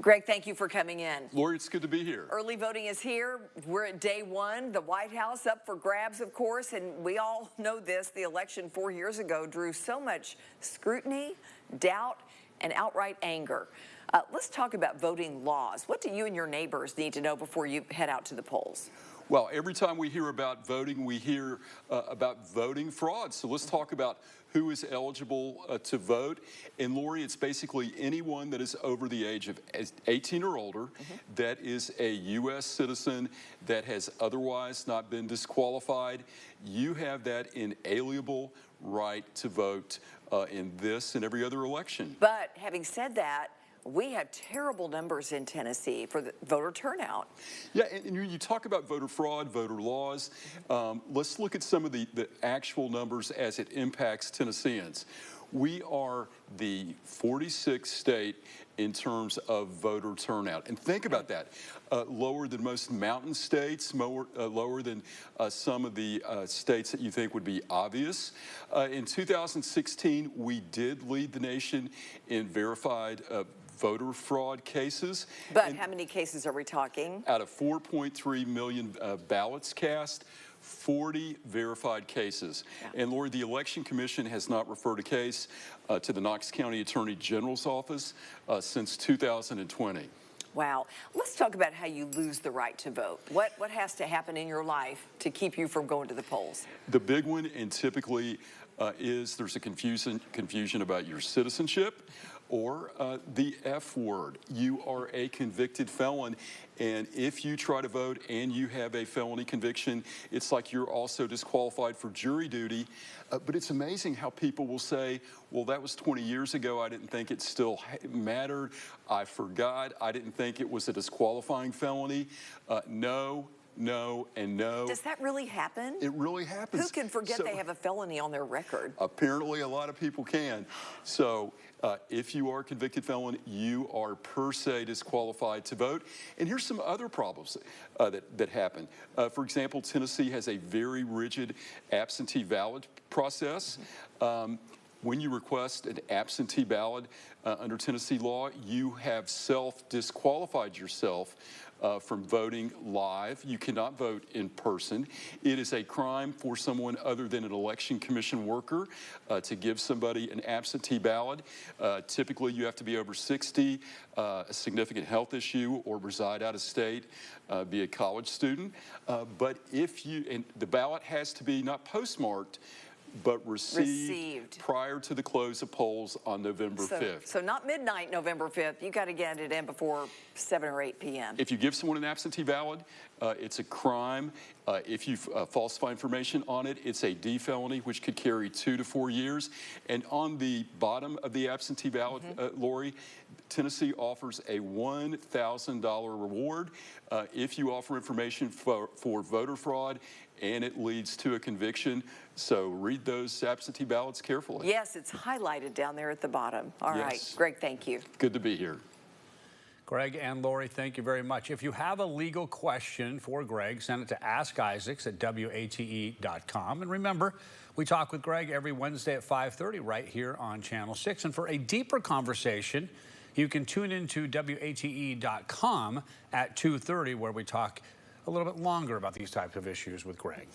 Greg, thank you for coming in. Lori, it's good to be here. Early voting is here. We're at day one. The White House up for grabs, of course, and we all know this. The election 4 years ago drew so much scrutiny, doubt, and outright anger. Let's talk about voting laws. What do you and your neighbors need to know before you head out to the polls? Well, every time we hear about voting, we hear about voting fraud. So let's talk about who is eligible to vote. And Lori, it's basically anyone that is over the age of 18 or older that is a U.S. citizen that has otherwise not been disqualified. You have that inalienable right to vote in this and every other election. But having said that, we have terrible numbers in Tennessee for the voter turnout. Yeah, and you talk about voter fraud, voter laws. Let's look at some of the actual numbers as it impacts Tennesseans. We are the 46th state in terms of voter turnout. And think about that. Lower than most mountain states, lower than some of the states that you think would be obvious. In 2016, we did lead the nation in verified voter fraud cases. But how many cases are we talking? Out of 4.3 million ballots cast, 40 verified cases. Yeah. And Lori, the Election Commission has not referred a case to the Knox County Attorney General's office since 2020. Wow. Let's talk about how you lose the right to vote. What has to happen in your life to keep you from going to the polls? The big one, and typically is there's a confusion about your citizenship or the F word. You are a convicted felon, and if you try to vote and you have a felony conviction, it's like you're also disqualified for jury duty. But it's amazing how people will say, well, that was 20 years ago. I didn't think it still mattered. I forgot. I didn't think it was a disqualifying felony. No, and no. Does that really happen? It really happens. Who can forget they have a felony on their record? Apparently a lot of people can. So if you are a convicted felon, you are per se disqualified to vote. And here's some other problems that happen. For example, Tennessee has a very rigid absentee ballot process. When you request an absentee ballot under Tennessee law, you have self-disqualified yourself from voting live. You cannot vote in person. It is a crime for someone other than an election commission worker to give somebody an absentee ballot. Typically, you have to be over 60, a significant health issue, or reside out of state, be a college student. But if you, and the ballot has to be not postmarked, but received prior to the close of polls on November 5th. So not midnight November 5th. You got to get it in before 7 or 8 p.m. If you give someone an absentee ballot, it's a crime. If you falsify information on it, it's a D felony, which could carry 2 to 4 years. And on the bottom of the absentee ballot, Lori, Tennessee offers a $1,000 reward if you offer information for voter fraud and it leads to a conviction. So read those absentee ballots carefully. Yes, it's highlighted down there at the bottom. All right, Greg, thank you. Good to be here. Greg and Lori, thank you very much. If you have a legal question for Greg, send it to AskIsaacs@WATE.com. And remember, we talk with Greg every Wednesday at 5:30 right here on Channel 6. And for a deeper conversation, you can tune into WATE.com at 2:30, where we talk a little bit longer about these types of issues with Greg.